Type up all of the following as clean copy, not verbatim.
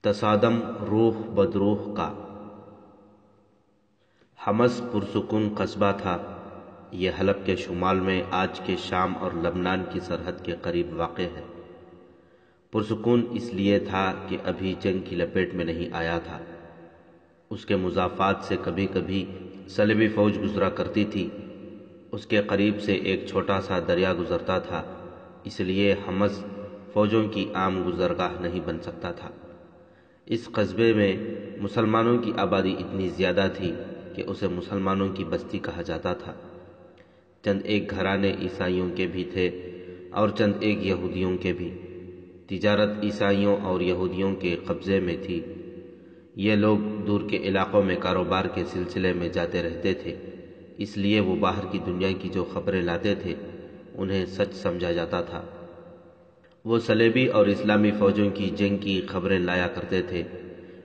تصادم روح بدروح کا۔ حمص پرسکون قصبہ تھا۔ یہ حلب کے شمال میں آج کے شام اور لبنان کی سرحد کے قریب واقع ہے۔ پرسکون اس لیے تھا کہ ابھی جنگ کی لپیٹ میں نہیں آیا تھا۔ اس کے مضافات سے کبھی کبھی صلیبی فوج گزرا کرتی تھی۔ اس کے قریب سے ایک چھوٹا سا دریا گزرتا تھا، اس لیے حمص فوجوں کی عام گزرگاہ نہیں بن سکتا تھا۔ اس قصبے میں مسلمانوں کی آبادی اتنی زیادہ تھی کہ اسے مسلمانوں کی بستی کہا جاتا تھا۔ چند ایک گھرانے عیسائیوں کے بھی تھے اور چند ایک یہودیوں کے بھی۔ تجارت عیسائیوں اور یہودیوں کے قبضے میں تھی۔ یہ لوگ دور کے علاقوں میں کاروبار کے سلسلے میں جاتے رہتے تھے، اس لیے وہ باہر کی دنیا کی جو خبریں لاتے تھے انہیں سچ سمجھا جاتا تھا۔ وہ صلیبی اور اسلامی فوجوں کی جنگ کی خبریں لایا کرتے تھے۔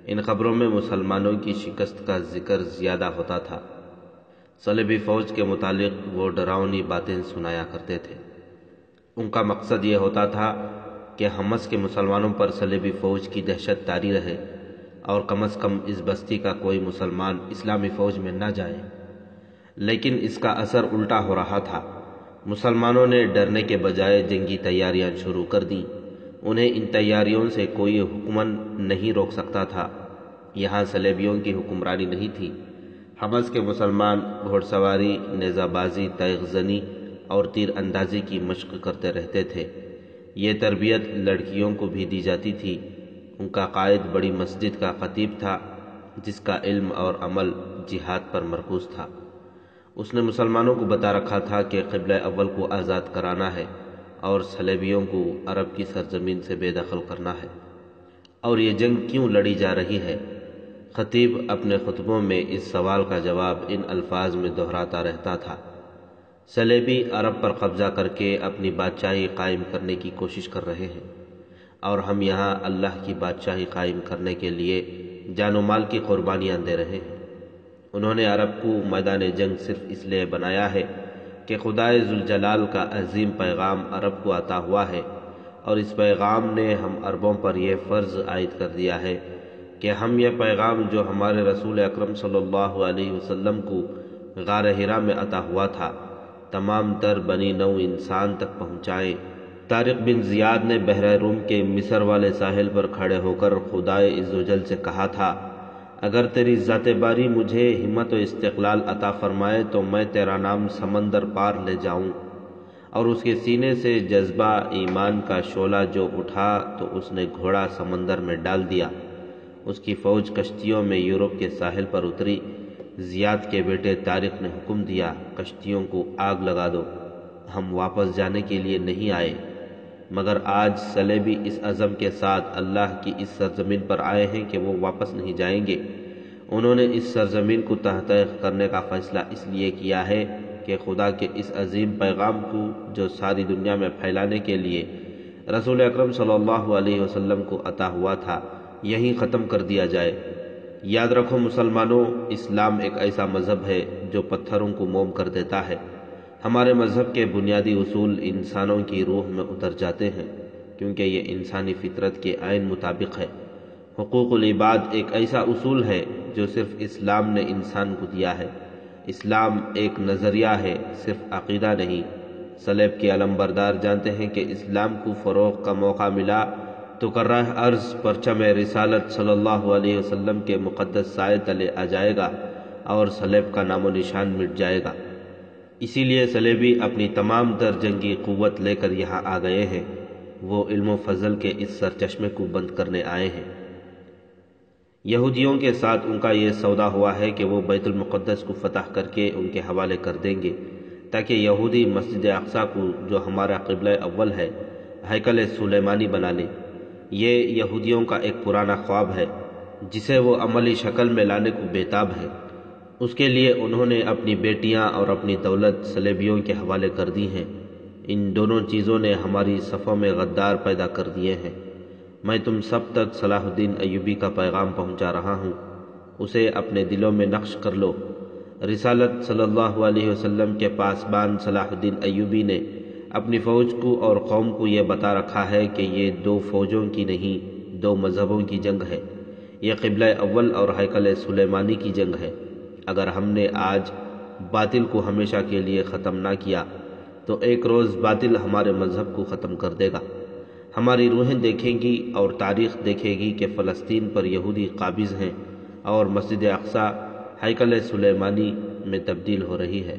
ان خبروں میں مسلمانوں کی شکست کا ذکر زیادہ ہوتا تھا۔ صلیبی فوج کے متعلق وہ ڈراؤنی باتیں سنایا کرتے تھے۔ ان کا مقصد یہ ہوتا تھا کہ حمص کے مسلمانوں پر صلیبی فوج کی دہشت طاری رہے اور کم از کم اس بستی کا کوئی مسلمان اسلامی فوج میں نہ جائے۔ لیکن اس کا اثر الٹا ہو رہا تھا۔ مسلمانوں نے ڈرنے کے بجائے جنگی تیاریاں شروع کر دیں۔ انہیں ان تیاریوں سے کوئی حکمن نہیں روک سکتا تھا۔ یہاں صلیبیوں کی حکمرانی نہیں تھی۔ حمص کے مسلمان گھوڑ سواری، نیزہ بازی، تیغ زنی اور تیر اندازی کی مشق کرتے رہتے تھے۔ یہ تربیت لڑکیوں کو بھی دی جاتی تھی۔ ان کا قائد بڑی مسجد کا خطیب تھا، جس کا علم اور عمل جہاد پر مرکوز تھا۔ اس نے مسلمانوں کو بتا رکھا تھا کہ قبلہ اول کو آزاد کرانا ہے اور صلیبیوں کو عرب کی سرزمین سے بے دخل کرنا ہے۔ اور یہ جنگ کیوں لڑی جا رہی ہے؟ خطیب اپنے خطبوں میں اس سوال کا جواب ان الفاظ میں دہراتا رہتا تھا: صلیبی عرب پر قبضہ کر کے اپنی بادشاہی قائم کرنے کی کوشش کر رہے ہیں، اور ہم یہاں اللہ کی بادشاہی قائم کرنے کے لیے جان و مال کی قربانیاں دے رہے ہیں۔ انہوں نے عرب کو میدان جنگ صرف اس لیے بنایا ہے کہ خدائے ذوالجلال کا عظیم پیغام عرب کو عطا ہوا ہے، اور اس پیغام نے ہم عربوں پر یہ فرض عائد کر دیا ہے کہ ہم یہ پیغام جو ہمارے رسول اکرم صلی اللہ علیہ وسلم کو غار حرا میں عطا ہوا تھا، تمام تر بنی نوع انسان تک پہنچائیں۔ طارق بن زیاد نے بحر روم کے مصر والے ساحل پر کھڑے ہو کر خدائے عزوجل سے کہا تھا: اگر تیری ذات باری مجھے ہمت و استقلال عطا فرمائے تو میں تیرا نام سمندر پار لے جاؤں۔ اور اس کے سینے سے جذبہ ایمان کا شعلہ جو اٹھا تو اس نے گھوڑا سمندر میں ڈال دیا۔ اس کی فوج کشتیوں میں یورپ کے ساحل پر اتری۔ زیاد کے بیٹے طارق نے حکم دیا: کشتیوں کو آگ لگا دو، ہم واپس جانے کے لیے نہیں آئے، مگر آج صلیبی اس عزم کے ساتھ اللہ کی اس سرزمین پر آئے ہیں کہ وہ واپس نہیں جائیں گے۔ انہوں نے اس سرزمین کو تحقیق کرنے کا فیصلہ اس لیے کیا ہے کہ خدا کے اس عظیم پیغام کو جو ساری دنیا میں پھیلانے کے لیے رسول اکرم صلی اللہ علیہ وسلم کو عطا ہوا تھا، یہیں ختم کر دیا جائے۔ یاد رکھو مسلمانوں، اسلام ایک ایسا مذہب ہے جو پتھروں کو موم کر دیتا ہے۔ ہمارے مذہب کے بنیادی اصول انسانوں کی روح میں اتر جاتے ہیں، کیونکہ یہ انسانی فطرت کے عین مطابق ہے۔ حقوق العباد ایک ایسا اصول ہے جو صرف اسلام نے انسان کو دیا ہے۔ اسلام ایک نظریہ ہے، صرف عقیدہ نہیں۔ صلیب کے علمبردار جانتے ہیں کہ اسلام کو فروغ کا موقع ملا تو کرہ ارض پرچم رسالت صلی اللہ علیہ وسلم کے مقدس سائے تلے آ جائے گا اور صلیب کا نام و نشان مٹ جائے گا۔ اسی لیے صلیبی اپنی تمام تر جنگی قوت لے کر یہاں آ گئے ہیں۔ وہ علم و فضل کے اس سرچشمے کو بند کرنے آئے ہیں۔ یہودیوں کے ساتھ ان کا یہ سودا ہوا ہے کہ وہ بیت المقدس کو فتح کر کے ان کے حوالے کر دیں گے، تاکہ یہودی مسجد اقصی کو، جو ہمارا قبلہ اول ہے، ہیکل سلیمانی بنا لیں۔ یہ یہودیوں کا ایک پرانا خواب ہے جسے وہ عملی شکل میں لانے کو بےتاب ہے۔ اس کے لیے انہوں نے اپنی بیٹیاں اور اپنی دولت صلیبیوں کے حوالے کر دی ہیں۔ ان دونوں چیزوں نے ہماری صفوں میں غدار پیدا کر دیے ہیں۔ میں تم سب تک صلاح الدین ایوبی کا پیغام پہنچا رہا ہوں، اسے اپنے دلوں میں نقش کر لو۔ رسالت صلی اللہ علیہ وسلم کے پاسبان صلاح الدین ایوبی نے اپنی فوج کو اور قوم کو یہ بتا رکھا ہے کہ یہ دو فوجوں کی نہیں، دو مذہبوں کی جنگ ہے، یہ قبلہ اول اور ہیکل سلیمانی کی جنگ ہے۔ اگر ہم نے آج باطل کو ہمیشہ کے لیے ختم نہ کیا تو ایک روز باطل ہمارے مذہب کو ختم کر دے گا۔ ہماری روحیں دیکھیں گی اور تاریخ دیکھے گی کہ فلسطین پر یہودی قابض ہیں اور مسجد اقصی ہیکل سلیمانی میں تبدیل ہو رہی ہے۔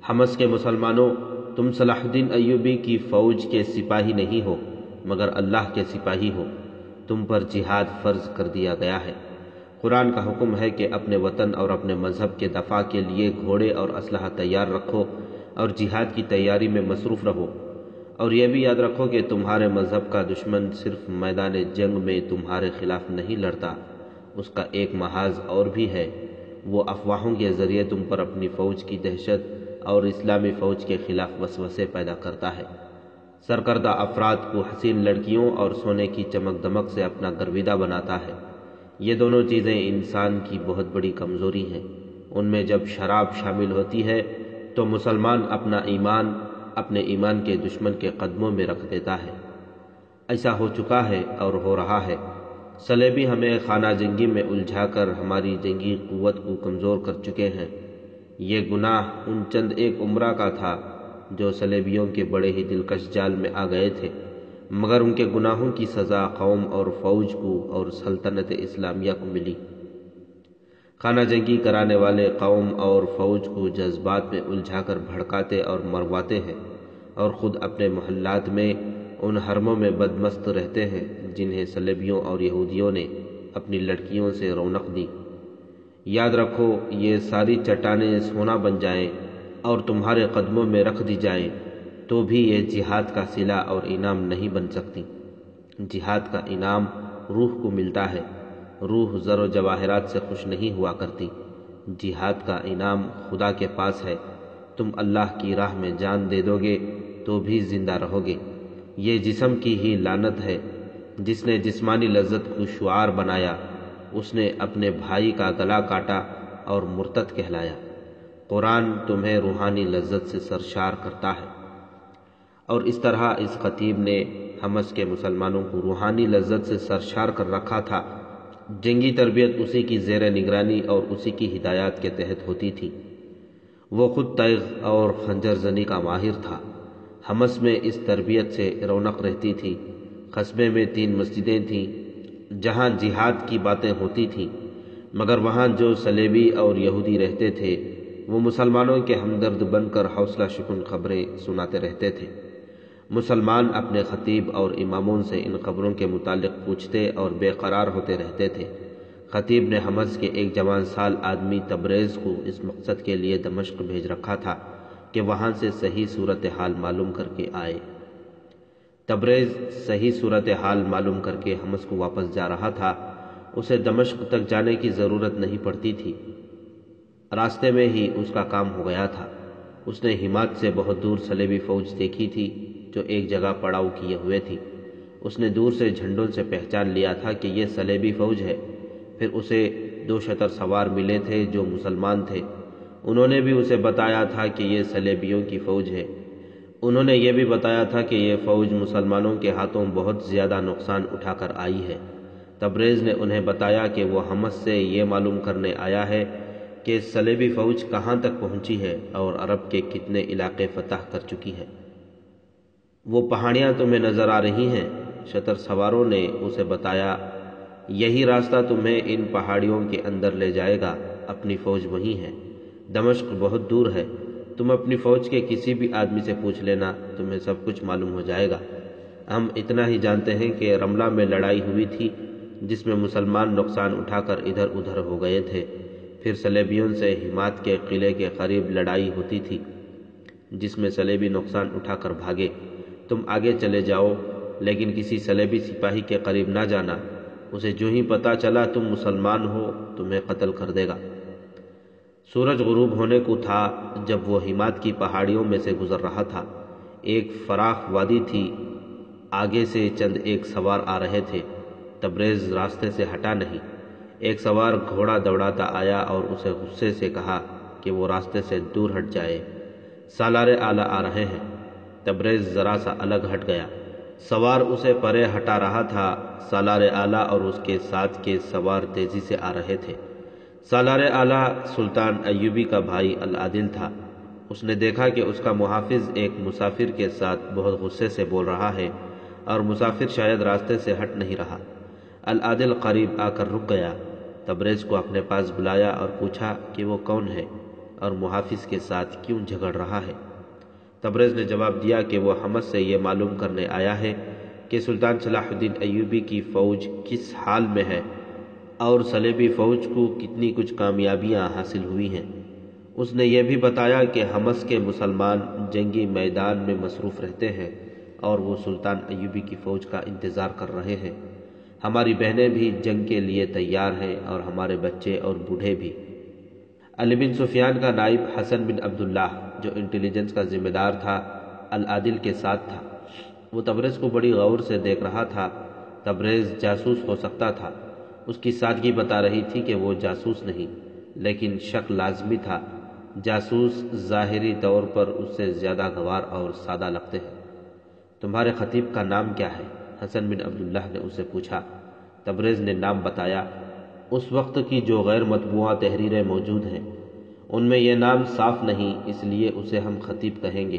حمص کے مسلمانوں، تم صلاح الدین ایوبی کی فوج کے سپاہی نہیں ہو مگر اللہ کے سپاہی ہو۔ تم پر جہاد فرض کر دیا گیا ہے۔ قرآن کا حکم ہے کہ اپنے وطن اور اپنے مذہب کے دفاع کے لیے گھوڑے اور اسلحہ تیار رکھو اور جہاد کی تیاری میں مصروف رہو، اور یہ بھی یاد رکھو کہ تمہارے مذہب کا دشمن صرف میدان جنگ میں تمہارے خلاف نہیں لڑتا، اس کا ایک محاذ اور بھی ہے، وہ افواہوں کے ذریعے تم پر اپنی فوج کی دہشت اور اسلامی فوج کے خلاف وسوسے پیدا کرتا ہے۔ سرکردہ افراد کو حسین لڑکیوں اور سونے کی چمک دمک سے اپنا گرویدہ بناتا ہے۔ یہ دونوں چیزیں انسان کی بہت بڑی کمزوری ہیں۔ ان میں جب شراب شامل ہوتی ہے تو مسلمان اپنا ایمان اپنے ایمان کے دشمن کے قدموں میں رکھ دیتا ہے۔ ایسا ہو چکا ہے اور ہو رہا ہے۔ صلیبی ہمیں خانہ جنگی میں الجھا کر ہماری جنگی قوت کو کمزور کر چکے ہیں۔ یہ گناہ ان چند ایک عمرہ کا تھا جو صلیبیوں کے بڑے ہی دلکش جال میں آ گئے تھے، مگر ان کے گناہوں کی سزا قوم اور فوج کو اور سلطنت اسلامیہ کو ملی۔ خانہ جنگی کرانے والے قوم اور فوج کو جذبات میں الجھا کر بھڑکاتے اور مرواتے ہیں، اور خود اپنے محلات میں ان حرموں میں بدمست رہتے ہیں جنہیں صلیبیوں اور یہودیوں نے اپنی لڑکیوں سے رونق دی۔ یاد رکھو، یہ ساری چٹانیں سونا بن جائیں اور تمہارے قدموں میں رکھ دی جائیں تو بھی یہ جہاد کا صلہ اور انعام نہیں بن سکتی۔ جہاد کا انعام روح کو ملتا ہے، روح زر و جواہرات سے خوش نہیں ہوا کرتی۔ جہاد کا انعام خدا کے پاس ہے، تم اللہ کی راہ میں جان دے دو گے تو بھی زندہ رہو گے۔ یہ جسم کی ہی لعنت ہے، جس نے جسمانی لذت کو شعار بنایا، اس نے اپنے بھائی کا گلا کاٹا اور مرتد کہلایا۔ قرآن تمہیں روحانی لذت سے سرشار کرتا ہے۔ اور اس طرح اس خطیب نے حمص کے مسلمانوں کو روحانی لذت سے سرشار کر رکھا تھا۔ جنگی تربیت اسی کی زیر نگرانی اور اسی کی ہدایات کے تحت ہوتی تھی۔ وہ خود تیغ اور خنجر زنی کا ماہر تھا۔ حمص میں اس تربیت سے رونق رہتی تھی۔ قصبے میں 3 مسجدیں تھیں جہاں جہاد کی باتیں ہوتی تھیں، مگر وہاں جو صلیبی اور یہودی رہتے تھے وہ مسلمانوں کے ہمدرد بن کر حوصلہ شکن خبریں سناتے رہتے تھے۔ مسلمان اپنے خطیب اور اماموں سے ان خبروں کے متعلق پوچھتے اور بے قرار ہوتے رہتے تھے۔ خطیب نے حمص کے ایک جوان سال آدمی تبریز کو اس مقصد کے لیے دمشق بھیج رکھا تھا کہ وہاں سے صحیح صورتحال معلوم کر کے آئے۔ تبریز صحیح صورتحال معلوم کر کے حمص کو واپس جا رہا تھا۔ اسے دمشق تک جانے کی ضرورت نہیں پڑتی تھی، راستے میں ہی اس کا کام ہو گیا تھا۔ اس نے حمات سے بہت دور صلیبی فوج دیکھی تھی جو ایک جگہ پڑاؤ کیے ہوئے تھی۔ اس نے دور سے جھنڈوں سے پہچان لیا تھا کہ یہ صلیبی فوج ہے۔ پھر اسے 2 شتر سوار ملے تھے جو مسلمان تھے، انہوں نے بھی اسے بتایا تھا کہ یہ صلیبیوں کی فوج ہے۔ انہوں نے یہ بھی بتایا تھا کہ یہ فوج مسلمانوں کے ہاتھوں بہت زیادہ نقصان اٹھا کر آئی ہے۔ تبریز نے انہیں بتایا کہ وہ حمص سے یہ معلوم کرنے آیا ہے کہ صلیبی فوج کہاں تک پہنچی ہے اور عرب کے کتنے علاقے فتح کر چکی ہے۔ وہ پہاڑیاں تمہیں نظر آ رہی ہیں؟ شتر سواروں نے اسے بتایا، یہی راستہ تمہیں ان پہاڑیوں کے اندر لے جائے گا، اپنی فوج وہیں ہے۔ دمشق بہت دور ہے، تم اپنی فوج کے کسی بھی آدمی سے پوچھ لینا، تمہیں سب کچھ معلوم ہو جائے گا۔ ہم اتنا ہی جانتے ہیں کہ رملہ میں لڑائی ہوئی تھی جس میں مسلمان نقصان اٹھا کر ادھر ادھر ہو گئے تھے۔ پھر صلیبیوں سے حمات کے قلعے کے قریب لڑائی ہوتی تھی جس میں صلیبی نقصان اٹھا کر بھاگے۔ تم آگے چلے جاؤ لیکن کسی صلیبی سپاہی کے قریب نہ جانا، اسے جو ہی پتہ چلا تم مسلمان ہو تمہیں قتل کر دے گا۔ سورج غروب ہونے کو تھا جب وہ حمات کی پہاڑیوں میں سے گزر رہا تھا۔ ایک فراخ وادی تھی، آگے سے چند ایک سوار آ رہے تھے۔ تبریز راستے سے ہٹا نہیں۔ ایک سوار گھوڑا دوڑاتا آیا اور اسے غصے سے کہا کہ وہ راستے سے دور ہٹ جائے، سالار اعلیٰ آ رہے ہیں۔ تبریز ذرا سا الگ ہٹ گیا۔ سوار اسے پرے ہٹا رہا تھا۔ سالار اعلیٰ اور اس کے ساتھ کے سوار تیزی سے آ رہے تھے۔ سالار اعلیٰ سلطان ایوبی کا بھائی العادل تھا۔ اس نے دیکھا کہ اس کا محافظ ایک مسافر کے ساتھ بہت غصے سے بول رہا ہے اور مسافر شاید راستے سے ہٹ نہیں رہا۔ العادل قریب آ کر رک گیا، تبریز کو اپنے پاس بلایا اور پوچھا کہ وہ کون ہے اور محافظ کے ساتھ کیوں جھگڑ رہا ہے۔ تبریز نے جواب دیا کہ وہ حمص سے یہ معلوم کرنے آیا ہے کہ سلطان صلاح الدین ایوبی کی فوج کس حال میں ہے اور صلیبی فوج کو کتنی کچھ کامیابیاں حاصل ہوئی ہیں۔ اس نے یہ بھی بتایا کہ حمص کے مسلمان جنگی میدان میں مصروف رہتے ہیں اور وہ سلطان ایوبی کی فوج کا انتظار کر رہے ہیں۔ ہماری بہنیں بھی جنگ کے لیے تیار ہیں اور ہمارے بچے اور بوڑھے بھی۔ علی بن سفیان کا نائب حسن بن عبداللہ جو انٹیلیجنس کا ذمہ دار تھا، العادل کے ساتھ تھا۔ وہ تبریز کو بڑی غور سے دیکھ رہا تھا۔ تبریز جاسوس ہو سکتا تھا۔ اس کی سادگی بتا رہی تھی کہ وہ جاسوس نہیں، لیکن شک لازمی تھا۔ جاسوس ظاہری طور پر اس سے زیادہ گوار اور سادہ لگتے ہیں۔ تمہارے خطیب کا نام کیا ہے؟ حسن بن عبداللہ نے اسے پوچھا۔ تبریز نے نام بتایا۔ اس وقت کی جو غیر مطبوعہ تحریریں موجود ہیں ان میں یہ نام صاف نہیں، اس لیے اسے ہم خطیب کہیں گے۔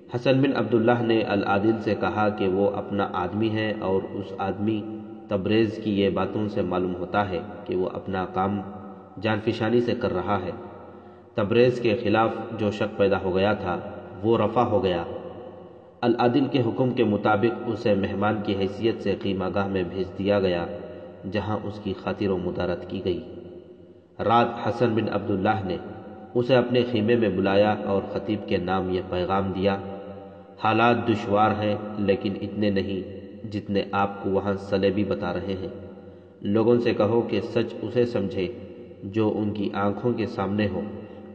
حسن بن عبداللہ نے العادل سے کہا کہ وہ اپنا آدمی ہے اور اس آدمی تبریز کی یہ باتوں سے معلوم ہوتا ہے کہ وہ اپنا کام جانفشانی سے کر رہا ہے۔ تبریز کے خلاف جو شک پیدا ہو گیا تھا وہ رفع ہو گیا۔ العادل کے حکم کے مطابق اسے مہمان کی حیثیت سے خیمہ گاہ میں بھیج دیا گیا جہاں اس کی خاطر و مدارت کی گئی۔ رات حسن بن عبداللہ نے اسے اپنے خیمے میں بلایا اور خطیب کے نام یہ پیغام دیا: حالات دشوار ہیں لیکن اتنے نہیں جتنے آپ کو وہاں صلیبی بتا رہے ہیں۔ لوگوں سے کہو کہ سچ اسے سمجھے جو ان کی آنکھوں کے سامنے ہو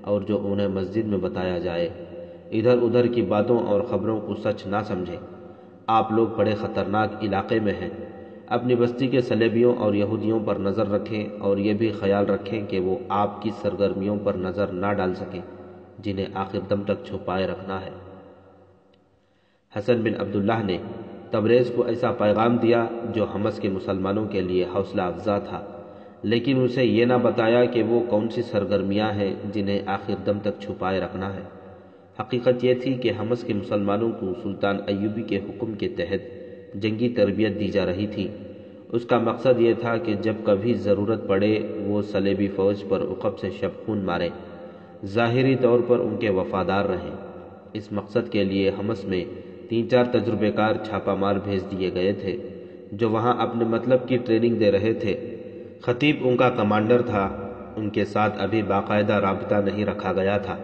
اور جو انہیں مسجد میں بتایا جائے۔ ادھر ادھر کی باتوں اور خبروں کو سچ نہ سمجھے۔ آپ لوگ بڑے خطرناک علاقے میں ہیں۔ اپنی بستی کے صلیبیوں اور یہودیوں پر نظر رکھیں اور یہ بھی خیال رکھیں کہ وہ آپ کی سرگرمیوں پر نظر نہ ڈال سکیں جنہیں آخر دم تک چھپائے رکھنا ہے۔ حسن بن عبداللہ نے تبریز کو ایسا پیغام دیا جو حمص کے مسلمانوں کے لیے حوصلہ افزا تھا، لیکن اسے یہ نہ بتایا کہ وہ کون سی سرگرمیاں ہیں جنہیں آخر دم تک چھپائے رکھنا ہے۔ حقیقت یہ تھی کہ حمص کے مسلمانوں کو سلطان ایوبی کے حکم کے تحت جنگی تربیت دی جا رہی تھی۔ اس کا مقصد یہ تھا کہ جب کبھی ضرورت پڑے وہ صلیبی فوج پر عقب سے شبخون مارے، ظاہری طور پر ان کے وفادار رہیں۔ اس مقصد کے لیے حمص میں 3-4 تجربے کار چھاپہ مار بھیج دیے گئے تھے جو وہاں اپنے مطلب کی ٹریننگ دے رہے تھے۔ خطیب ان کا کمانڈر تھا۔ ان کے ساتھ ابھی باقاعدہ رابطہ نہیں رکھا گیا تھا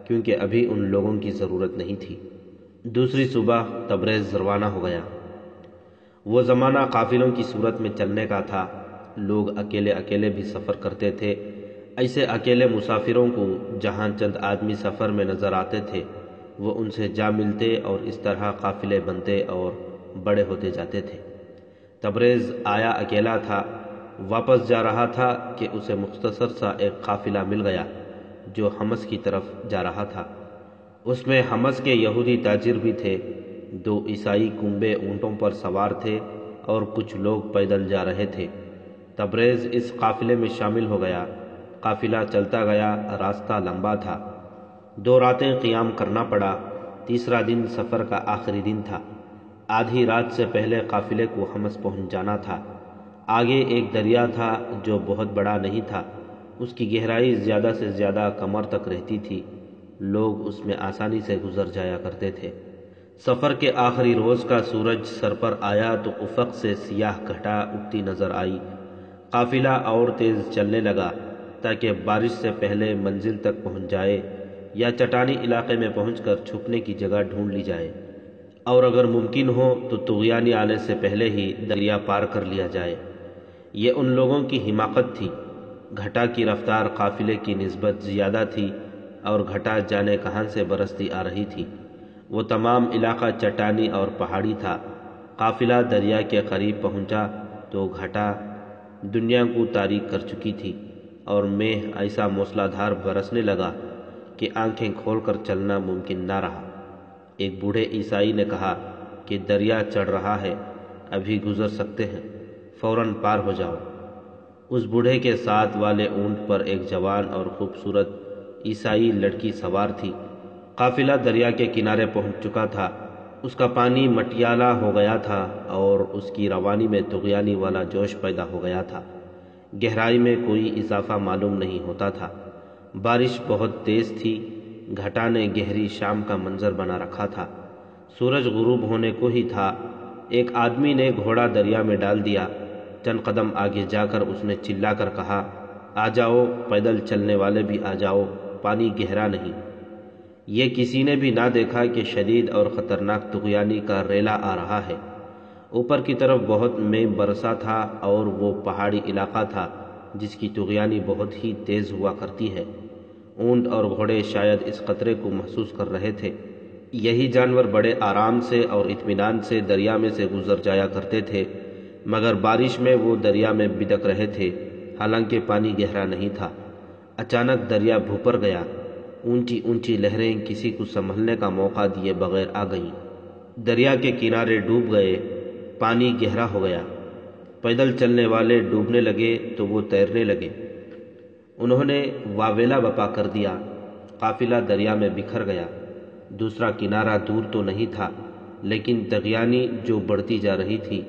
کیونکہ ابھی ان لوگوں کی ضرورت نہیں تھی۔ دوسری صبح تبریز روانہ ہو گیا۔ وہ زمانہ قافلوں کی صورت میں چلنے کا تھا۔ لوگ اکیلے اکیلے بھی سفر کرتے تھے۔ ایسے اکیلے مسافروں کو جہاں چند آدمی سفر میں نظر آتے تھے وہ ان سے جا ملتے اور اس طرح قافلے بنتے اور بڑے ہوتے جاتے تھے۔ تبریز آیا اکیلا تھا، واپس جا رہا تھا کہ اسے مختصر سا ایک قافلہ مل گیا جو حمص کی طرف جا رہا تھا۔ اس میں حمص کے یہودی تاجر بھی تھے، 2 عیسائی کنبے اونٹوں پر سوار تھے اور کچھ لوگ پیدل جا رہے تھے۔ تبریز اس قافلے میں شامل ہو گیا۔ قافلہ چلتا گیا، راستہ لمبا تھا، 2 راتیں قیام کرنا پڑا۔ تیسرا دن سفر کا آخری دن تھا۔ آدھی رات سے پہلے قافلے کو حمص پہنچ جانا تھا۔ آگے ایک دریا تھا جو بہت بڑا نہیں تھا، اس کی گہرائی زیادہ سے زیادہ کمر تک رہتی تھی، لوگ اس میں آسانی سے گزر جایا کرتے تھے۔ سفر کے آخری روز کا سورج سر پر آیا تو افق سے سیاہ گھٹا اٹھتی نظر آئی۔ قافلہ اور تیز چلنے لگا تاکہ بارش سے پہلے منزل تک پہنچ جائے یا چٹانی علاقے میں پہنچ کر چھپنے کی جگہ ڈھونڈ لی جائے، اور اگر ممکن ہو تو طغیانی آنے سے پہلے ہی دریا پار کر لیا جائے۔ یہ ان لوگوں کی حماقت تھی۔ گھٹا کی رفتار قافلے کی نسبت زیادہ تھی اور گھٹا جانے کہاں سے برستی آ رہی تھی۔ وہ تمام علاقہ چٹانی اور پہاڑی تھا۔ قافلہ دریا کے قریب پہنچا تو گھٹا دنیا کو تاریک کر چکی تھی اور میہ ایسا موسلا دھار برسنے لگا کہ آنکھیں کھول کر چلنا ممکن نہ رہا۔ ایک بوڑھے عیسائی نے کہا، کہ دریا چڑھ رہا ہے، ابھی گزر سکتے ہیں، فوراً پار ہو جاؤ۔ اس بوڑھے کے ساتھ والے اونٹ پر ایک جوان اور خوبصورت عیسائی لڑکی سوار تھی۔ قافلہ دریا کے کنارے پہنچ چکا تھا۔ اس کا پانی مٹیالہ ہو گیا تھا اور اس کی روانی میں طغیانی والا جوش پیدا ہو گیا تھا۔ گہرائی میں کوئی اضافہ معلوم نہیں ہوتا تھا۔ بارش بہت تیز تھی، گھٹا نے گہری شام کا منظر بنا رکھا تھا۔ سورج غروب ہونے کو ہی تھا۔ ایک آدمی نے گھوڑا دریا میں ڈال دیا۔ چند قدم آگے جا کر اس نے چلا کر کہا، آ جاؤ، پیدل چلنے والے بھی آ جاؤ، پانی گہرا نہیں۔ یہ کسی نے بھی نہ دیکھا کہ شدید اور خطرناک طغیانی کا ریلا آ رہا ہے۔ اوپر کی طرف بہت مے برسا تھا اور وہ پہاڑی علاقہ تھا جس کی طغیانی بہت ہی تیز ہوا کرتی ہے۔ اونٹ اور گھوڑے شاید اس خطرے کو محسوس کر رہے تھے۔ یہی جانور بڑے آرام سے اور اطمینان سے دریا میں سے گزر جایا کرتے تھے، مگر بارش میں وہ دریا میں بدک رہے تھے، حالانکہ پانی گہرا نہیں تھا۔ اچانک دریا بھوپر گیا۔ اونچی اونچی لہریں کسی کو سنبھلنے کا موقع دیے بغیر آ گئیں۔ دریا کے کنارے ڈوب گئے، پانی گہرا ہو گیا۔ پیدل چلنے والے ڈوبنے لگے تو وہ تیرنے لگے۔ انہوں نے واویلا بپا کر دیا۔ قافلہ دریا میں بکھر گیا۔ دوسرا کنارہ دور تو نہیں تھا، لیکن طغیانی جو بڑھتی جا رہی تھی،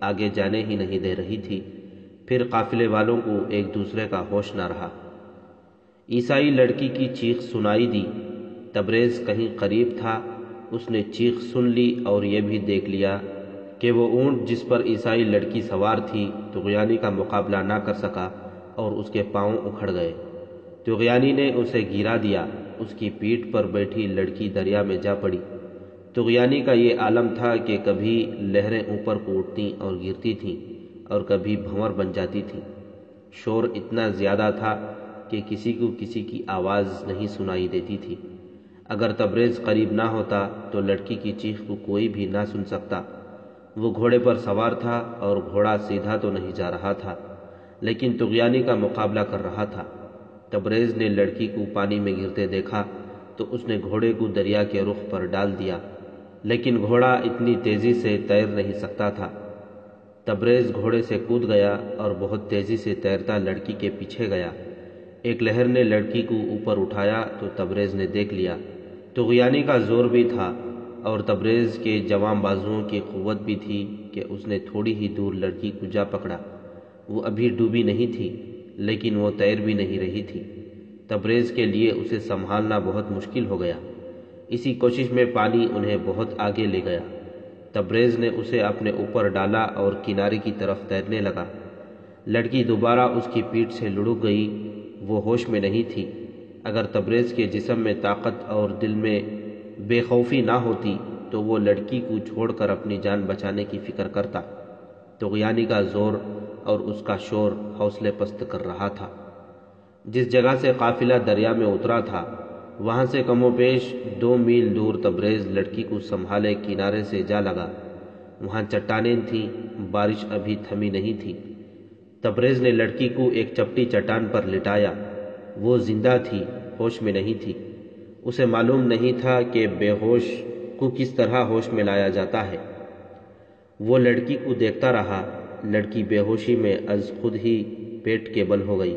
آگے جانے ہی نہیں دے رہی تھی۔ پھر قافلے والوں کو ایک دوسرے کا ہوش نہ رہا۔ عیسائی لڑکی کی چیخ سنائی دی۔ تبریز کہیں قریب تھا۔ اس نے چیخ سن لی اور یہ بھی دیکھ لیا کہ وہ اونٹ جس پر عیسائی لڑکی سوار تھی طغیانی کا مقابلہ نہ کر سکا اور اس کے پاؤں اکھڑ گئے۔ طغیانی نے اسے گرا دیا۔ اس کی پیٹھ پر بیٹھی لڑکی دریا میں جا پڑی۔ طغیانی کا یہ عالم تھا کہ کبھی لہریں اوپر کو اٹھتی اور گرتی تھیں اور کبھی بھنور بن جاتی تھیں۔ شور اتنا زیادہ تھا کہ کسی کو کسی کی آواز نہیں سنائی دیتی تھی۔ اگر تبریز قریب نہ ہوتا تو لڑکی کی چیخ کو کوئی بھی نہ سن سکتا۔ وہ گھوڑے پر سوار تھا اور گھوڑا سیدھا تو نہیں جا رہا تھا، لیکن طغیانی کا مقابلہ کر رہا تھا۔ تبریز نے لڑکی کو پانی میں گرتے دیکھا تو اس نے گھوڑے کو دریا کے رخ پر ڈال دیا، لیکن گھوڑا اتنی تیزی سے تیر نہیں سکتا تھا۔ تبریز گھوڑے سے کود گیا اور بہت تیزی سے تیرتا لڑکی کے پیچھے گیا۔ ایک لہر نے لڑکی کو اوپر اٹھایا تو تبریز نے دیکھ لیا۔ طغیانی کا زور بھی تھا اور تبریز کے جواں بازوؤں کی قوت بھی تھی کہ اس نے تھوڑی ہی دور لڑکی کو جا پکڑا۔ وہ ابھی ڈوبی نہیں تھی، لیکن وہ تیر بھی نہیں رہی تھی۔ تبریز کے لیے اسے سنبھالنا بہت مشکل ہو گیا۔ اسی کوشش میں پانی انہیں بہت آگے لے گیا۔ تبریز نے اسے اپنے اوپر ڈالا اور کنارے کی طرف تیرنے لگا۔ لڑکی دوبارہ اس کی پیٹھ سے لڑک گئی۔ وہ ہوش میں نہیں تھی۔ اگر تبریز کے جسم میں طاقت اور دل میں بے خوفی نہ ہوتی تو وہ لڑکی کو چھوڑ کر اپنی جان بچانے کی فکر کرتا۔ طغیانی کا زور اور اس کا شور حوصلے پست کر رہا تھا۔ جس جگہ سے قافلہ دریا میں اترا تھا، وہاں سے کم و بیش 2 میل دور تبریز لڑکی کو سنبھالے کنارے سے جا لگا۔ وہاں چٹانیں تھیں، بارش ابھی تھمی نہیں تھی۔ تبریز نے لڑکی کو ایک چپٹی چٹان پر لٹایا۔ وہ زندہ تھی، ہوش میں نہیں تھی۔ اسے معلوم نہیں تھا کہ بے ہوش کو کس طرح ہوش میں لایا جاتا ہے۔ وہ لڑکی کو دیکھتا رہا۔ لڑکی بے ہوشی میں از خود ہی پیٹ کے بل ہو گئی۔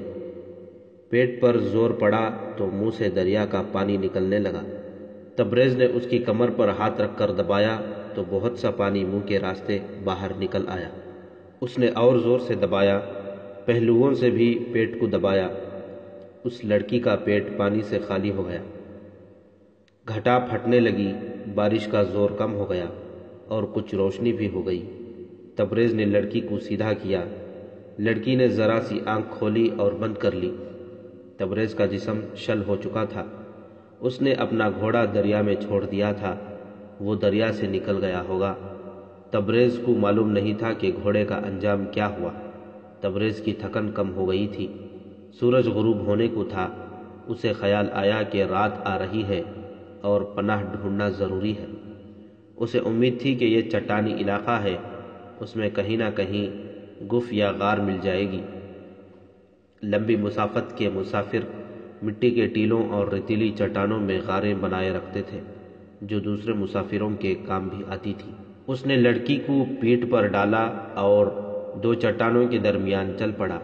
پیٹ پر زور پڑا تو منہ سے دریا کا پانی نکلنے لگا۔ تبریز نے اس کی کمر پر ہاتھ رکھ کر دبایا تو بہت سا پانی منہ کے راستے باہر نکل آیا۔ اس نے اور زور سے دبایا، پہلوؤں سے بھی پیٹ کو دبایا۔ اس لڑکی کا پیٹ پانی سے خالی ہو گیا۔ گھٹا پھٹنے لگی، بارش کا زور کم ہو گیا اور کچھ روشنی بھی ہو گئی۔ تبریز نے لڑکی کو سیدھا کیا۔ لڑکی نے ذرا سی آنکھ کھولی اور بند کر لی۔ تبریز کا جسم شل ہو چکا تھا۔ اس نے اپنا گھوڑا دریا میں چھوڑ دیا تھا۔ وہ دریا سے نکل گیا ہوگا۔ تبریز کو معلوم نہیں تھا کہ گھوڑے کا انجام کیا ہوا۔ تبریز کی تھکن کم ہو گئی تھی۔ سورج غروب ہونے کو تھا۔ اسے خیال آیا کہ رات آ رہی ہے اور پناہ ڈھونڈنا ضروری ہے۔ اسے امید تھی کہ یہ چٹانی علاقہ ہے، اس میں کہیں نہ کہیں گف یا غار مل جائے گی۔ لمبی مسافت کے مسافر مٹی کے ٹیلوں اور ریتیلی چٹانوں میں غاریں بنائے رکھتے تھے جو دوسرے مسافروں کے کام بھی آتی تھی۔ اس نے لڑکی کو پیٹھ پر ڈالا اور دو چٹانوں کے درمیان چل پڑا۔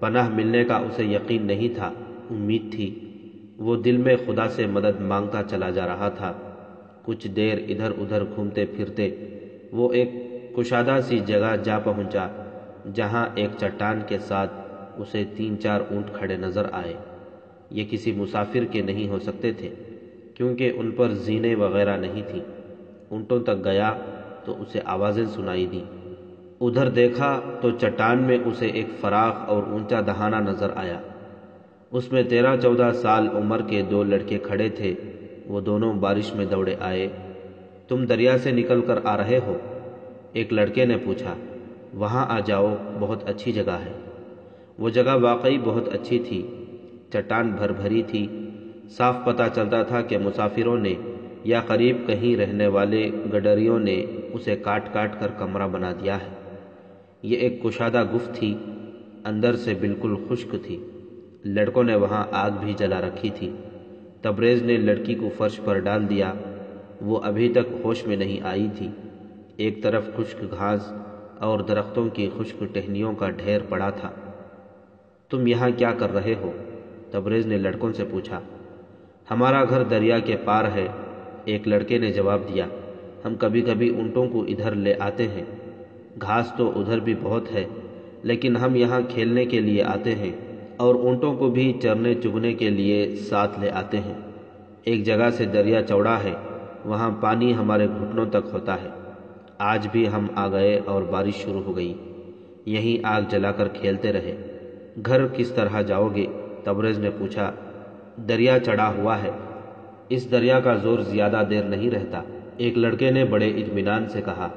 پناہ ملنے کا اسے یقین نہیں تھا، امید تھی۔ وہ دل میں خدا سے مدد مانگتا چلا جا رہا تھا۔ کچھ دیر ادھر ادھر گھومتے پھرتے وہ ایک کشادہ سی جگہ جا پہنچا، جہاں ایک چٹان کے ساتھ اسے 3-4 اونٹ کھڑے نظر آئے۔ یہ کسی مسافر کے نہیں ہو سکتے تھے، کیونکہ ان پر زینے وغیرہ نہیں تھیں۔ اونٹوں تک گیا تو اسے آوازیں سنائی دیں۔ ادھر دیکھا تو چٹان میں اسے ایک فراخ اور اونچا دہانہ نظر آیا۔ اس میں 13-14 سال عمر کے 2 لڑکے کھڑے تھے۔ وہ دونوں بارش میں دوڑے آئے۔ تم دریا سے نکل کر آ رہے ہو؟ ایک لڑکے نے پوچھا۔ وہاں آ جاؤ، بہت اچھی جگہ ہے۔ وہ جگہ واقعی بہت اچھی تھی۔ چٹان بھر بھری تھی۔ صاف پتہ چلتا تھا کہ مسافروں نے یا قریب کہیں رہنے والے گڈریوں نے اسے کاٹ کاٹ کر کمرہ بنا دیا ہے۔ یہ ایک کشادہ گفت تھی، اندر سے بالکل خشک تھی۔ لڑکوں نے وہاں آگ بھی جلا رکھی تھی۔ تبریز نے لڑکی کو فرش پر ڈال دیا۔ وہ ابھی تک ہوش میں نہیں آئی تھی۔ ایک طرف خشک گھاس اور درختوں کی خشک ٹہنیوں کا ڈھیر پڑا تھا۔ تم یہاں کیا کر رہے ہو؟ تبریز نے لڑکوں سے پوچھا۔ ہمارا گھر دریا کے پار ہے، ایک لڑکے نے جواب دیا۔ ہم کبھی کبھی اونٹوں کو ادھر لے آتے ہیں۔ گھاس تو ادھر بھی بہت ہے، لیکن ہم یہاں کھیلنے کے لیے آتے ہیں اور اونٹوں کو بھی چرنے چگنے کے لیے ساتھ لے آتے ہیں۔ ایک جگہ سے دریا چوڑا ہے، وہاں پانی ہمارے گھٹنوں تک ہوتا ہے۔ آج بھی ہم آ گئے اور بارش شروع ہو گئی۔ یہیں آگ جلا کر کھیلتے رہے۔ گھر کس طرح جاؤ گے؟ تبریز نے پوچھا۔ دریا چڑھا ہوا ہے، اس دریا کا زور زیادہ دیر نہیں رہتا، ایک لڑکے نے بڑے اطمینان سے کہا۔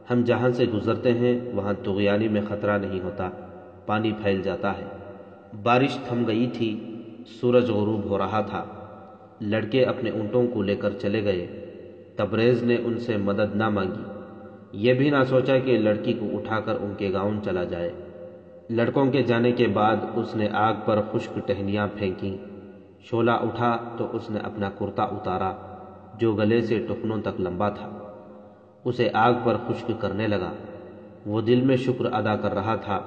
ہم جہاں سے گزرتے ہیں وہاں طغیانی میں خطرہ نہیں ہوتا، پانی پھیل جاتا ہے۔ بارش تھم گئی تھی، سورج غروب ہو رہا تھا۔ لڑکے اپنے اونٹوں کو لے کر چلے گئے۔ تبریز نے ان سے مدد نہ مانگی، یہ بھی نہ سوچا کہ لڑکی کو اٹھا کر ان کے گاؤں چلا جائے۔ لڑکوں کے جانے کے بعد اس نے آگ پر خشک ٹہنیاں پھینکیں۔ شعلہ اٹھا تو اس نے اپنا کرتا اتارا، جو گلے سے ٹخنوں تک لمبا تھا۔ اسے آگ پر خشک کرنے لگا۔ وہ دل میں شکر ادا کر رہا تھا،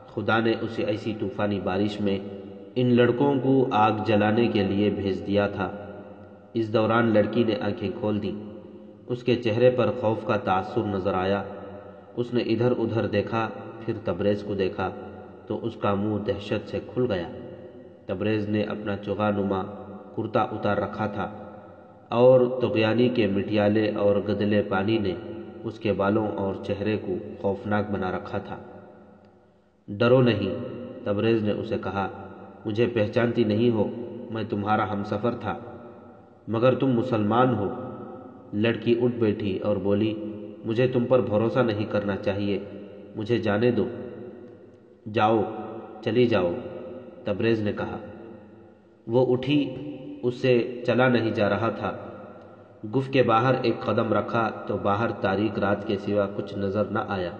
خدا نے اسے ایسی طوفانی بارش میں ان لڑکوں کو آگ جلانے کے لیے بھیج دیا تھا۔ اس دوران لڑکی نے آنکھیں کھول دیں۔ اس کے چہرے پر خوف کا تاثر نظر آیا۔ اس نے ادھر ادھر دیکھا، پھر تبریز کو دیکھا تو اس کا منہ دہشت سے کھل گیا۔ تبریز نے اپنا چوغا نما کرتا اتار رکھا تھا اور طغیانی کے مٹیالے اور گدلے پانی نے اس کے بالوں اور چہرے کو خوفناک بنا رکھا تھا۔ ڈرو نہیں، تبریز نے اسے کہا، مجھے پہچانتی نہیں ہو، میں تمہارا ہمسفر تھا۔ مگر تم مسلمان ہو۔ لڑکی اٹھ بیٹھی اور بولی، مجھے تم پر بھروسہ نہیں کرنا چاہیے، مجھے جانے دو۔ جاؤ، چلی جاؤ، تبریز نے کہا۔ وہ اٹھی، اس سے چلا نہیں جا رہا تھا۔ گف کے باہر ایک قدم رکھا تو باہر تاریک رات کے سوا کچھ نظر نہ آیا۔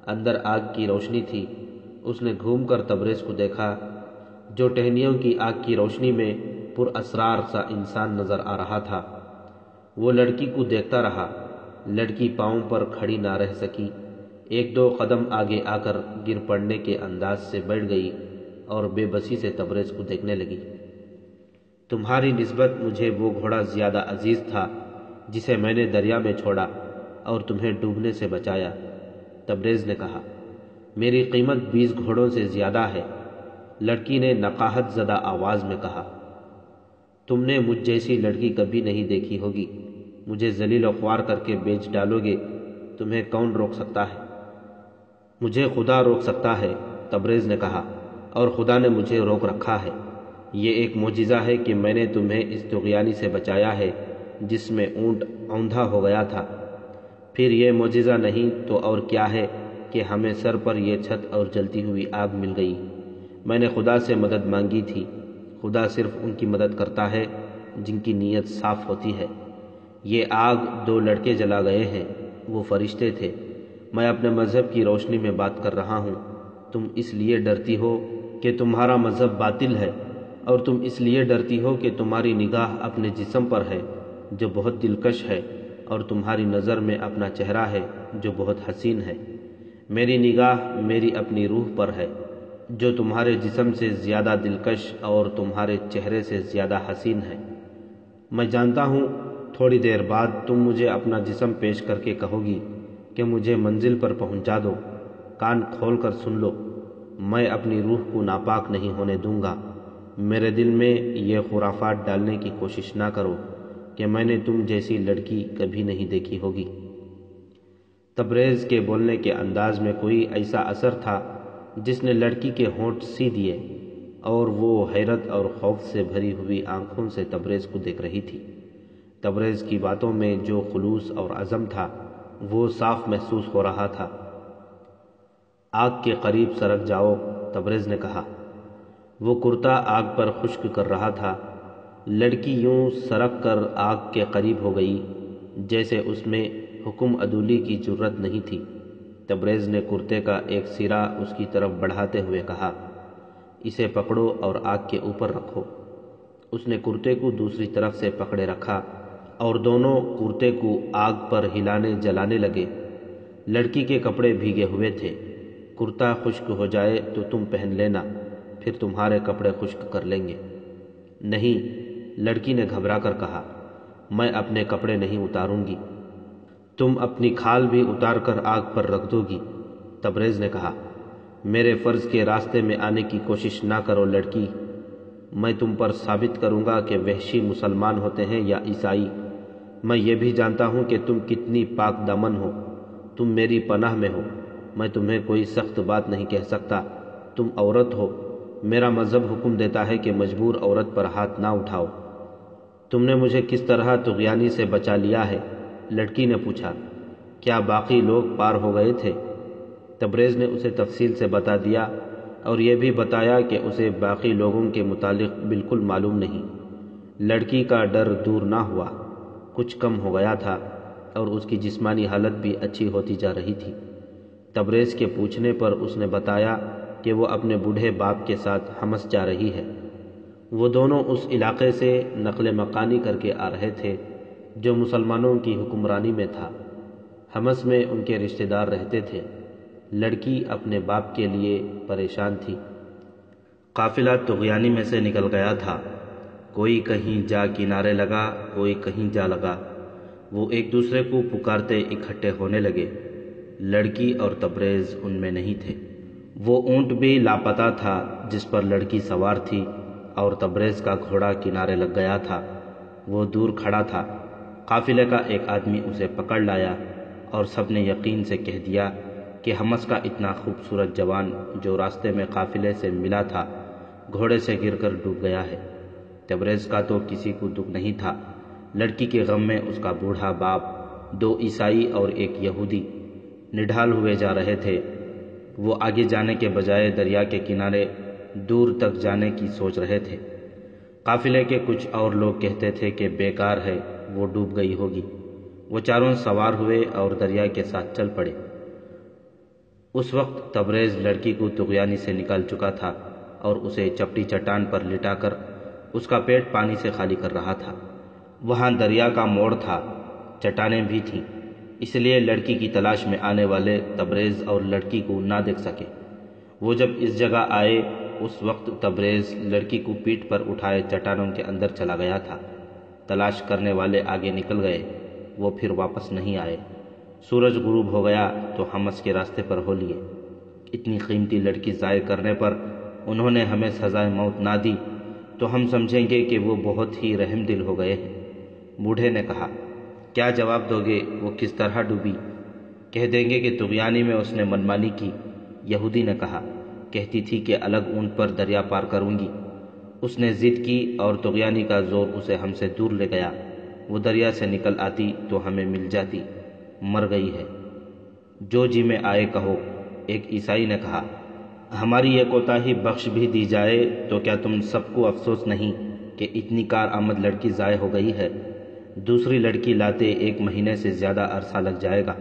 اندر آگ کی روشنی تھی۔ اس نے گھوم کر تبریز کو دیکھا، جو ٹہنیوں کی آگ کی روشنی میں پر اسرار سا انسان نظر آ رہا تھا۔ وہ لڑکی کو دیکھتا رہا۔ لڑکی پاؤں پر کھڑی نہ رہ سکی، 1-2 قدم آگے آ کر گر پڑنے کے انداز سے بیٹھ گئی اور بے بسی سے تبریز کو دیکھنے لگی۔ تمہاری نسبت مجھے وہ گھوڑا زیادہ عزیز تھا جسے میں نے دریا میں چھوڑا اور تمہیں ڈوبنے سے بچایا، تبریز نے کہا۔ میری قیمت 20 گھوڑوں سے زیادہ ہے، لڑکی نے نقاہت زدہ آواز میں کہا۔ تم نے مجھ جیسی لڑکی کبھی نہیں دیکھی ہوگی، مجھے ذلیل و خوار کر کے بیچ ڈالو گے، تمہیں کون روک سکتا ہے؟ مجھے خدا روک سکتا ہے، تبریز نے کہا، اور خدا نے مجھے روک رکھا ہے۔ یہ ایک معجزہ ہے کہ میں نے تمہیں اس طغیانی سے بچایا ہے جس میں اونٹ اوندھا ہو گیا تھا۔ پھر یہ معجزہ نہیں تو اور کیا ہے کہ ہمیں سر پر یہ چھت اور جلتی ہوئی آگ مل گئی۔ میں نے خدا سے مدد مانگی تھی، خدا صرف ان کی مدد کرتا ہے جن کی نیت صاف ہوتی ہے۔ یہ آگ 2 لڑکے جلا گئے ہیں، وہ فرشتے تھے۔ میں اپنے مذہب کی روشنی میں بات کر رہا ہوں۔ تم اس لیے ڈرتی ہو کہ تمہارا مذہب باطل ہے، اور تم اس لیے ڈرتی ہو کہ تمہاری نگاہ اپنے جسم پر ہے جو بہت دلکش ہے، اور تمہاری نظر میں اپنا چہرہ ہے جو بہت حسین ہے۔ میری نگاہ میری اپنی روح پر ہے جو تمہارے جسم سے زیادہ دلکش اور تمہارے چہرے سے زیادہ حسین ہے۔ میں جانتا ہوں تھوڑی دیر بعد تم مجھے اپنا جسم پیش کر کے کہو گی کہ مجھے منزل پر پہنچا دو۔ کان کھول کر سن لو، میں اپنی روح کو ناپاک نہیں ہونے دوں گا۔ میرے دل میں یہ خرافات ڈالنے کی کوشش نہ کرو کہ میں نے تم جیسی لڑکی کبھی نہیں دیکھی ہوگی۔ تبریز کے بولنے کے انداز میں کوئی ایسا اثر تھا جس نے لڑکی کے ہونٹ سی دیے، اور وہ حیرت اور خوف سے بھری ہوئی آنکھوں سے تبریز کو دیکھ رہی تھی۔ تبریز کی باتوں میں جو خلوص اور عزم تھا وہ صاف محسوس ہو رہا تھا۔ آگ کے قریب سرک جاؤ، تبریز نے کہا۔ وہ کرتا آگ پر خشک کر رہا تھا۔ لڑکی یوں سرک کر آگ کے قریب ہو گئی جیسے اس میں حکم عدولی کی جرت نہیں تھی۔ تبریز نے کرتے کا ایک سرا اس کی طرف بڑھاتے ہوئے کہا، اسے پکڑو اور آگ کے اوپر رکھو۔ اس نے کرتے کو دوسری طرف سے پکڑے رکھا اور دونوں کرتے کو آگ پر ہلانے جلانے لگے۔ لڑکی کے کپڑے بھیگے ہوئے تھے۔ کرتا خشک ہو جائے تو تم پہن لینا، پھر تمہارے کپڑے خشک کر لیں گے۔ نہیں، لڑکی نے گھبرا کر کہا، میں اپنے کپڑے نہیں اتاروں گی۔ تم اپنی کھال بھی اتار کر آگ پر رکھ دو گی، تبریز نے کہا۔ میرے فرض کے راستے میں آنے کی کوشش نہ کرو لڑکی۔ میں تم پر ثابت کروں گا کہ وحشی مسلمان ہوتے ہیں یا عیسائی۔ میں یہ بھی جانتا ہوں کہ تم کتنی پاک دامن ہو۔ تم میری پناہ میں ہو۔ میں تمہیں کوئی سخت بات نہیں کہہ سکتا۔ تم عورت ہو۔ میرا مذہب حکم دیتا ہے کہ مجبور عورت پر ہاتھ نہ اٹھاؤ۔ تم نے مجھے کس طرح طغیانی سے بچا لیا ہے؟ لڑکی نے پوچھا۔ کیا باقی لوگ پار ہو گئے تھے؟ تبریز نے اسے تفصیل سے بتا دیا اور یہ بھی بتایا کہ اسے باقی لوگوں کے متعلق بالکل معلوم نہیں۔ لڑکی کا ڈر دور نہ ہوا، کچھ کم ہو گیا تھا اور اس کی جسمانی حالت بھی اچھی ہوتی جا رہی تھی۔ تبریز کے پوچھنے پر اس نے بتایا کہ وہ اپنے بوڑھے باپ کے ساتھ حمص جا رہی ہے۔ وہ دونوں اس علاقے سے نقل مکانی کر کے آ رہے تھے جو مسلمانوں کی حکمرانی میں تھا۔ حمص میں ان کے رشتہ دار رہتے تھے۔ لڑکی اپنے باپ کے لیے پریشان تھی۔ قافلہ طغیانی میں سے نکل گیا تھا۔ کوئی کہیں جا کنارے لگا، کوئی کہیں جا لگا۔ وہ ایک دوسرے کو پکارتے اکٹھے ہونے لگے۔ لڑکی اور تبریز ان میں نہیں تھے۔ وہ اونٹ بھی لاپتہ تھا جس پر لڑکی سوار تھی، اور تبریز کا گھوڑا کنارے لگ گیا تھا۔ وہ دور کھڑا تھا۔ قافلے کا ایک آدمی اسے پکڑ لایا اور سب نے یقین سے کہہ دیا کہ حمص کا اتنا خوبصورت جوان جو راستے میں قافلے سے ملا تھا گھوڑے سے گر کر ڈوب گیا ہے۔ تبریز کا تو کسی کو دکھ نہیں تھا۔ لڑکی کے غم میں اس کا بوڑھا باپ، 2 عیسائی اور ایک یہودی نڈھال ہوئے جا رہے تھے۔ وہ آگے جانے کے بجائے دریا کے کنارے دور تک جانے کی سوچ رہے تھے۔ قافلے کے کچھ اور لوگ کہتے تھے کہ بیکار ہے، وہ ڈوب گئی ہوگی۔ وہ چاروں سوار ہوئے اور دریا کے ساتھ چل پڑے۔ اس وقت تبریز لڑکی کو طغیانی سے نکال چکا تھا اور اسے چپٹی چٹان پر لٹا کر اس کا پیٹ پانی سے خالی کر رہا تھا۔ وہاں دریا کا موڑ تھا، چٹانیں بھی تھیں، اس لیے لڑکی کی تلاش میں آنے والے تبریز اور لڑکی کو نہ دیکھ سکے۔ وہ جب اس جگہ آئے اس وقت تبریز لڑکی کو پیٹھ پر اٹھائے چٹانوں کے اندر چلا گیا تھا۔ تلاش کرنے والے آگے نکل گئے، وہ پھر واپس نہیں آئے۔ سورج غروب ہو گیا تو حمص کے راستے پر ہو لیے۔ اتنی قیمتی لڑکی ضائع کرنے پر انہوں نے ہمیں سزائے موت نہ دی تو ہم سمجھیں گے کہ وہ بہت ہی رحم دل ہو گئے ہیں۔ بوڑھے نے کہا، کیا جواب دو گے؟ وہ کس طرح ڈوبی؟ کہہ دیں گے کہ طغیانی میں اس نے منمانی کی۔ یہودی نے کہا، کہتی تھی کہ الگ اونٹ پر دریا پار کروں گی۔ اس نے ضد کی اور طغیانی کا زور اسے ہم سے دور لے گیا۔ وہ دریا سے نکل آتی تو ہمیں مل جاتی۔ مر گئی ہے۔ جو جی میں آئے کہو، ایک عیسائی نے کہا۔ ہماری یہ کوتاہی بخش بھی دی جائے تو کیا تم سب کو افسوس نہیں کہ اتنی کارآمد لڑکی ضائع ہو گئی ہے؟ دوسری لڑکی لاتے 1 مہینے سے زیادہ عرصہ لگ جائے گا۔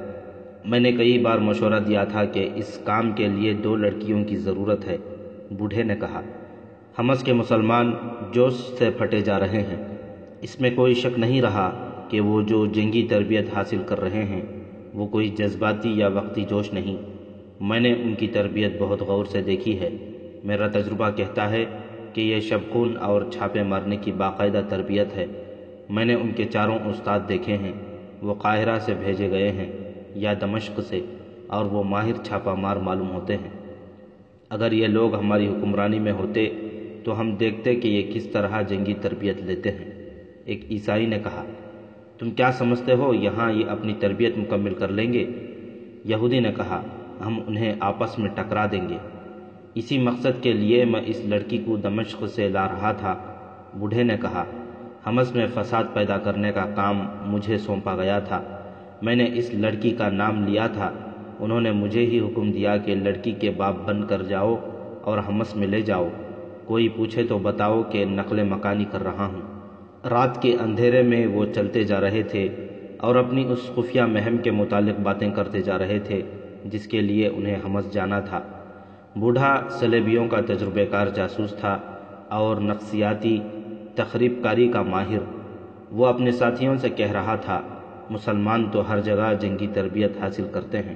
میں نے کئی بار مشورہ دیا تھا کہ اس کام کے لیے 2 لڑکیوں کی ضرورت ہے، بوڑھے نے کہا۔ حمص کے مسلمان جوش سے پھٹے جا رہے ہیں۔ اس میں کوئی شک نہیں رہا کہ وہ جو جنگی تربیت حاصل کر رہے ہیں وہ کوئی جذباتی یا وقتی جوش نہیں، میں نے ان کی تربیت بہت غور سے دیکھی ہے۔ میرا تجربہ کہتا ہے کہ یہ شبخون اور چھاپے مارنے کی باقاعدہ تربیت ہے۔ میں نے ان کے چاروں استاد دیکھے ہیں، وہ قاہرہ سے بھیجے گئے ہیں یا دمشق سے، اور وہ ماہر چھاپہ مار معلوم ہوتے ہیں۔ اگر یہ لوگ ہماری حکمرانی میں ہوتے تو ہم دیکھتے کہ یہ کس طرح جنگی تربیت لیتے ہیں۔ ایک عیسائی نے کہا، تم کیا سمجھتے ہو یہاں یہ اپنی تربیت مکمل کر لیں گے؟ یہودی نے کہا، ہم انہیں آپس میں ٹکرا دیں گے۔ اسی مقصد کے لیے میں اس لڑکی کو دمشق سے لا رہا تھا۔ بوڑھے نے کہا، حمص میں فساد پیدا کرنے کا کام مجھے سونپا گیا تھا۔ میں نے اس لڑکی کا نام لیا تھا، انہوں نے مجھے ہی حکم دیا کہ لڑکی کے باپ بن کر جاؤ اور حمص میں لے جاؤ۔ کوئی پوچھے تو بتاؤ کہ نقل مکانی کر رہا ہوں۔ رات کے اندھیرے میں وہ چلتے جا رہے تھے اور اپنی اس خفیہ مہم کے متعلق باتیں کرتے جا رہے تھے جس کے لیے انہیں حمص جانا تھا۔ بوڑھا صلیبیوں کا تجربہ کار جاسوس تھا اور نفسیاتی تخریب کاری کا ماہر۔ وہ اپنے ساتھیوں سے کہہ رہا تھا، مسلمان تو ہر جگہ جنگی تربیت حاصل کرتے ہیں۔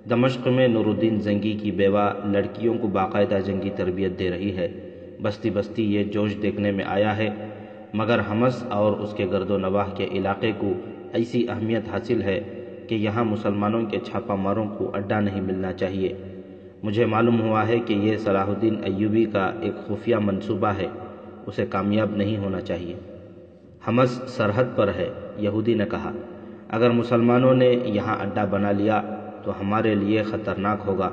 دمشق میں نور الدین زنگی کی بیوہ لڑکیوں کو باقاعدہ جنگی تربیت دے رہی ہے۔ بستی بستی یہ جوش دیکھنے میں آیا ہے، مگر حمص اور اس کے گرد و نواح کے علاقے کو ایسی اہمیت حاصل ہے کہ یہاں مسلمانوں کے چھاپہ ماروں کو اڈا نہیں ملنا چاہیے۔ مجھے معلوم ہوا ہے کہ یہ صلاح الدین ایوبی کا ایک خفیہ منصوبہ ہے، اسے کامیاب نہیں ہونا چاہیے۔ حمص سرحد پر ہے، یہودی نے کہا، اگر مسلمانوں نے یہاں اڈا بنا لیا تو ہمارے لیے خطرناک ہوگا۔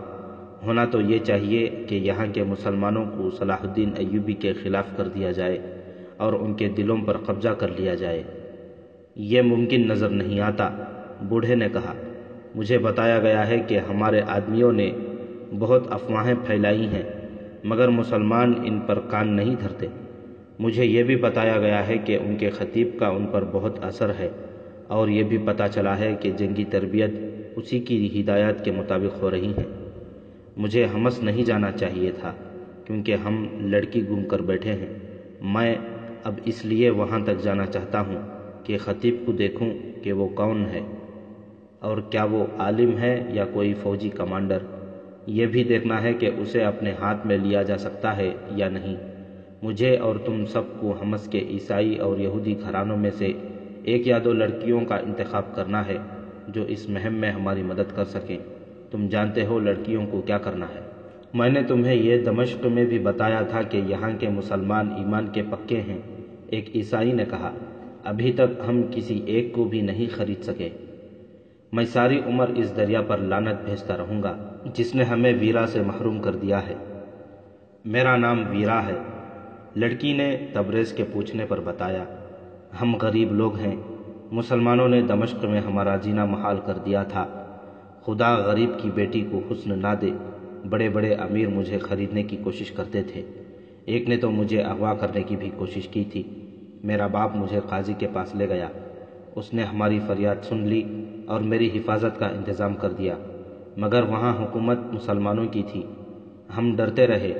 ہونا تو یہ چاہیے کہ یہاں کے مسلمانوں کو صلاح الدین ایوبی کے خلاف کر دیا جائے اور ان کے دلوں پر قبضہ کر لیا جائے۔ یہ ممکن نظر نہیں آتا، بوڑھے نے کہا۔ مجھے بتایا گیا ہے کہ ہمارے آدمیوں نے بہت افواہیں پھیلائی ہیں، مگر مسلمان ان پر کان نہیں دھرتے۔ مجھے یہ بھی بتایا گیا ہے کہ ان کے خطیب کا ان پر بہت اثر ہے، اور یہ بھی پتہ چلا ہے کہ جنگی تربیت اسی کی ہدایات کے مطابق ہو رہی ہیں۔ مجھے حمص نہیں جانا چاہیے تھا کیونکہ ہم لڑکی گم کر بیٹھے ہیں۔ میں اب اس لیے وہاں تک جانا چاہتا ہوں کہ خطیب کو دیکھوں کہ وہ کون ہے اور کیا وہ عالم ہے یا کوئی فوجی کمانڈر۔ یہ بھی دیکھنا ہے کہ اسے اپنے ہاتھ میں لیا جا سکتا ہے یا نہیں۔ مجھے اور تم سب کو حمص کے عیسائی اور یہودی گھرانوں میں سے ایک یا دو لڑکیوں کا انتخاب کرنا ہے جو اس مہم میں ہماری مدد کر سکیں۔ تم جانتے ہو لڑکیوں کو کیا کرنا ہے۔ میں نے تمہیں یہ دمشق میں بھی بتایا تھا کہ یہاں کے مسلمان ایمان کے پکے ہیں، ایک عیسائی نے کہا۔ ابھی تک ہم کسی ایک کو بھی نہیں خرید سکے۔ میں ساری عمر اس دریا پر لعنت بھیجتا رہوں گا جس نے ہمیں ویرا سے محروم کر دیا ہے۔ میرا نام ویرا ہے، لڑکی نے تبریز کے پوچھنے پر بتایا۔ ہم غریب لوگ ہیں، مسلمانوں نے دمشق میں ہمارا جینا محال کر دیا تھا۔ خدا غریب کی بیٹی کو حسن نہ دے، بڑے بڑے امیر مجھے خریدنے کی کوشش کرتے تھے۔ ایک نے تو مجھے اغوا کرنے کی بھی کوشش کی تھی۔ میرا باپ مجھے قاضی کے پاس لے گیا، اس نے ہماری فریاد سن لی اور میری حفاظت کا انتظام کر دیا، مگر وہاں حکومت مسلمانوں کی تھی۔ ہم ڈرتے رہے،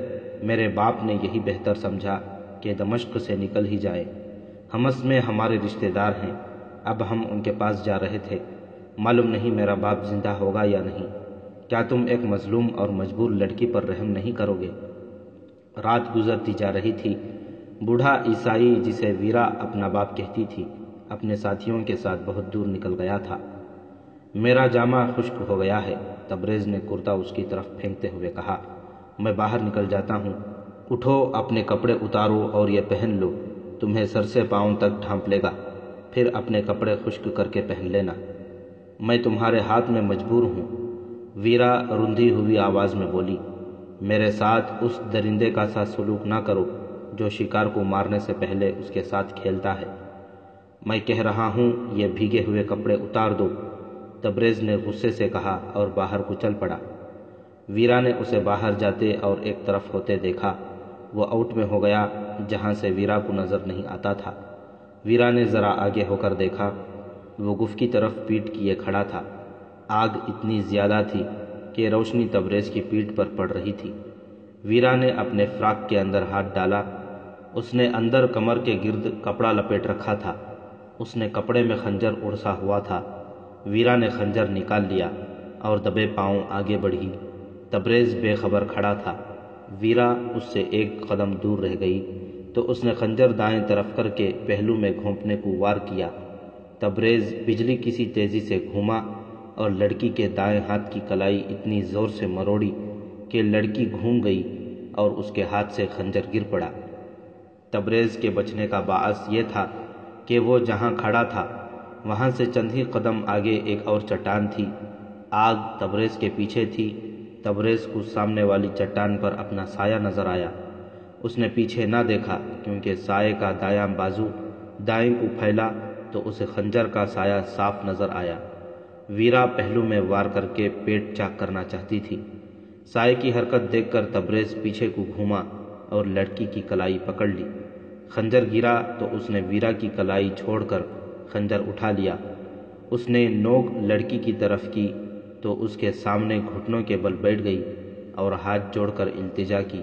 میرے باپ نے یہی بہتر سمجھا کہ دمشق سے نکل ہی جائے۔ حمص میں ہمارے رشتہ دار ہیں، اب ہم ان کے پاس جا رہے تھے، معلوم نہیں میرا باپ زندہ ہوگا یا نہیں۔ کیا تم ایک مظلوم اور مجبور لڑکی پر رحم نہیں کرو گے؟ رات گزرتی جا رہی تھی۔ بوڑھا عیسائی جسے ویرا اپنا باپ کہتی تھی اپنے ساتھیوں کے ساتھ بہت دور نکل گیا تھا۔ میرا جامہ خشک ہو گیا ہے، تبریز نے کرتا اس کی طرف پھینکتے ہوئے کہا۔ میں باہر نکل جاتا ہوں، اٹھو اپنے کپڑے اتارو اور یہ پہن لو، تمہیں سر سے پاؤں تک ڈھانپ لے گا، پھر اپنے کپڑے خشک کر کے پہن لینا۔ میں تمہارے ہاتھ میں مجبور ہوں، ویرا رندھی ہوئی آواز میں بولی۔ میرے ساتھ اس درندے کا سا سلوک نہ کرو جو شکار کو مارنے سے پہلے اس کے ساتھ کھیلتا ہے۔ میں کہہ رہا ہوں یہ بھیگے ہوئے کپڑے اتار دو، تبریز نے غصے سے کہا اور باہر کو چل پڑا۔ ویرا نے اسے باہر جاتے اور ایک طرف ہوتے دیکھا، وہ آؤٹ میں ہو گیا جہاں سے ویرا کو نظر نہیں آتا تھا۔ ویرا نے ذرا آگے ہو کر دیکھا، وہ گف کی طرف پیٹ کیے کھڑا تھا۔ آگ اتنی زیادہ تھی کہ روشنی تبریز کی پیٹھ پر پڑ رہی تھی۔ ویرا نے اپنے فراق کے اندر ہاتھ ڈالا، اس نے اندر کمر کے گرد کپڑا لپیٹ رکھا تھا۔ اس نے کپڑے میں خنجر اڑسا ہوا تھا۔ ویرا نے خنجر نکال لیا اور دبے پاؤں آگے بڑھی۔ تبریز بے خبر کھڑا تھا۔ ویرا اس سے ایک قدم دور رہ گئی تو اس نے خنجر دائیں طرف کر کے پہلو میں گھونپنے کو وار کیا۔ تبریز بجلی کسی تیزی سے گھوما اور لڑکی کے دائیں ہاتھ کی کلائی اتنی زور سے مروڑی کہ لڑکی گھوم گئی اور اس کے ہاتھ سے خنجر گر پڑا۔ تبریز کے بچنے کا باعث یہ تھا کہ وہ جہاں کھڑا تھا وہاں سے چند ہی قدم آگے ایک اور چٹان تھی۔ آگ تبریز کے پیچھے تھی۔ تبریز کو سامنے والی چٹان پر اپنا سایہ نظر آیا۔ اس نے پیچھے نہ دیکھا کیونکہ سائے کا دایاں بازو دائیں کو پھیلا تو اسے خنجر کا سایہ صاف نظر آیا۔ ویرا پہلو میں وار کر کے پیٹ چاک کرنا چاہتی تھی۔ سائے کی حرکت دیکھ کر تبریز پیچھے کو گھوما اور لڑکی کی کلائی پکڑ لی۔ خنجر گرا تو اس نے ویرا کی کلائی چھوڑ کر خنجر اٹھا لیا۔ اس نے نوک لڑکی کی طرف کی تو اس کے سامنے گھٹنوں کے بل بیٹھ گئی اور ہاتھ جوڑ کر التجا کی،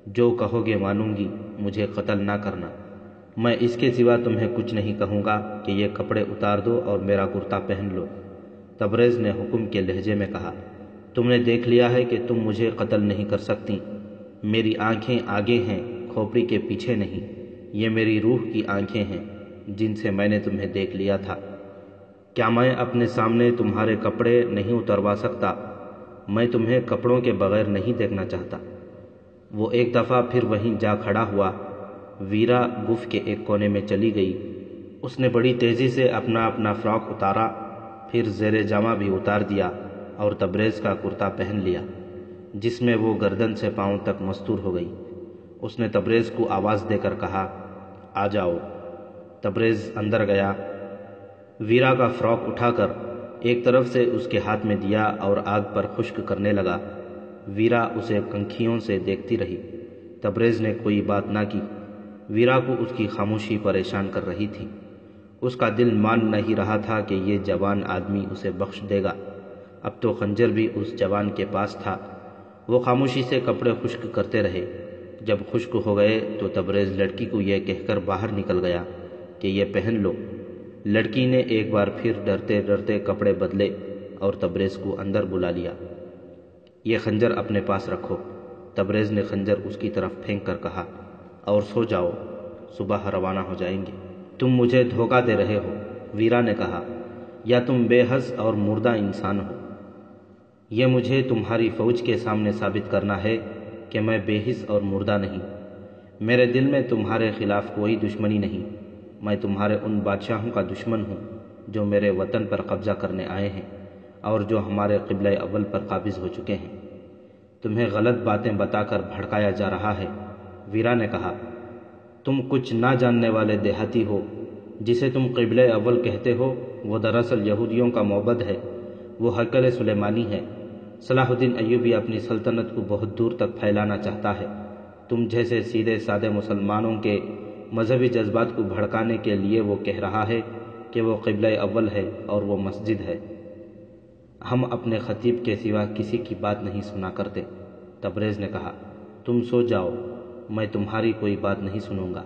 جو کہو گے مانوں گی، مجھے قتل نہ کرنا۔ میں اس کے سوا تمہیں کچھ نہیں کہوں گا کہ یہ کپڑے اتار دو اور میرا کرتا پہن لو۔ تبریز نے حکم کے لہجے میں کہا، تم نے دیکھ لیا ہے کہ تم مجھے قتل نہیں کر سکتی۔ میری آنکھیں آگے ہیں، کھوپڑی کے پیچھے نہیں۔ یہ میری روح کی آنکھیں ہیں جن سے میں نے تمہیں دیکھ لیا تھا۔ کیا میں اپنے سامنے تمہارے کپڑے نہیں اتروا سکتا؟ میں تمہیں کپڑوں کے بغیر نہیں دیکھنا چاہتا۔ وہ ایک دفعہ پھر وہیں جا کھڑا ہوا۔ ویرا گف کے ایک کونے میں چلی گئی۔ اس نے بڑی تیزی سے اپنا فراک اتارا، پھر زیر جامہ بھی اتار دیا اور تبریز کا کرتا پہن لیا جس میں وہ گردن سے پاؤں تک مستور ہو گئی۔ اس نے تبریز کو آواز دے کر کہا، آ جاؤ۔ تبریز اندر گیا۔ ویرا کا فراک اٹھا کر ایک طرف سے اس کے ہاتھ میں دیا اور آگ پر خشک کرنے لگا۔ ویرا اسے کنکھیوں سے دیکھتی رہی۔ تبریز نے کوئی بات نہ کی۔ ویرا کو اس کی خاموشی پریشان کر رہی تھی۔ اس کا دل مان نہیں رہا تھا کہ یہ جوان آدمی اسے بخش دے گا۔ اب تو خنجر بھی اس جوان کے پاس تھا۔ وہ خاموشی سے کپڑے خشک کرتے رہے۔ جب خشک ہو گئے تو تبریز لڑکی کو یہ کہہ کر باہر نکل گیا کہ یہ پہن لو۔ لڑکی نے ایک بار پھر ڈرتے ڈرتے کپڑے بدلے اور تبریز کو اندر بلا لیا۔ یہ خنجر اپنے پاس رکھو۔ تبریز نے خنجر اس کی طرف پھینک کر کہا، اور سو جاؤ، صبح روانہ ہو جائیں گے۔ تم مجھے دھوکہ دے رہے ہو، ویرا نے کہا، یا تم بے حس اور مردہ انسان ہو۔ یہ مجھے تمہاری فوج کے سامنے ثابت کرنا ہے کہ میں بے حس اور مردہ نہیں۔ میرے دل میں تمہارے خلاف کوئی دشمنی نہیں۔ میں تمہارے ان بادشاہوں کا دشمن ہوں جو میرے وطن پر قبضہ کرنے آئے ہیں اور جو ہمارے قبلہ اول پر قابض ہو چکے ہیں۔ تمہیں غلط باتیں بتا کر بھڑکایا جا رہا ہے۔ ویرا نے کہا، تم کچھ نہ جاننے والے دیہاتی ہو۔ جسے تم قبلہ اول کہتے ہو وہ دراصل یہودیوں کا معبد ہے۔ وہ ہیکل سلیمانی ہے۔ صلاح الدین ایوبی اپنی سلطنت کو بہت دور تک پھیلانا چاہتا ہے۔ تم جیسے سیدھے سادے مسلمانوں کے مذہبی جذبات کو بھڑکانے کے لیے وہ کہہ رہا ہے کہ وہ قبلہ اول ہے اور وہ مسجد ہے۔ ہم اپنے خطیب کے سوا کسی کی بات نہیں سنا کرتے۔ تبریز نے کہا، تم سو جاؤ، میں تمہاری کوئی بات نہیں سنوں گا۔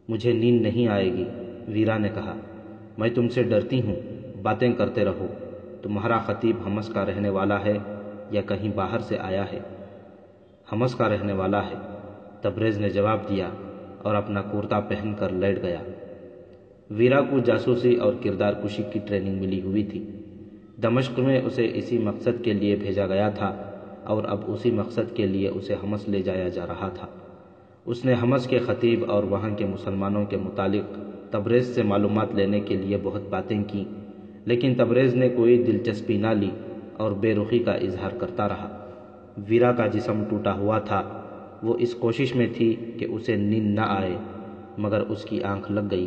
مجھے نیند نہیں آئے گی، ویرا نے کہا۔ میں تم سے ڈرتی ہوں، باتیں کرتے رہو۔ تمہارا خطیب حمص کا رہنے والا ہے یا کہیں باہر سے آیا ہے؟ حمص کا رہنے والا ہے، تبریز نے جواب دیا اور اپنا کرتا پہن کر لیٹ گیا۔ ویرا کو جاسوسی اور کردار کشی کی ٹریننگ ملی ہوئی تھی۔ دمشق میں اسے اسی مقصد کے لیے بھیجا گیا تھا اور اب اسی مقصد کے لیے اسے حمص لے جایا جا رہا تھا۔ اس نے حمص کے خطیب اور وہاں کے مسلمانوں کے متعلق تبریز سے معلومات لینے کے لیے بہت باتیں کیں، لیکن تبریز نے کوئی دلچسپی نہ لی اور بے رخی کا اظہار کرتا رہا۔ ویرا کا جسم ٹوٹا ہوا تھا۔ وہ اس کوشش میں تھی کہ اسے نیند نہ آئے، مگر اس کی آنکھ لگ گئی۔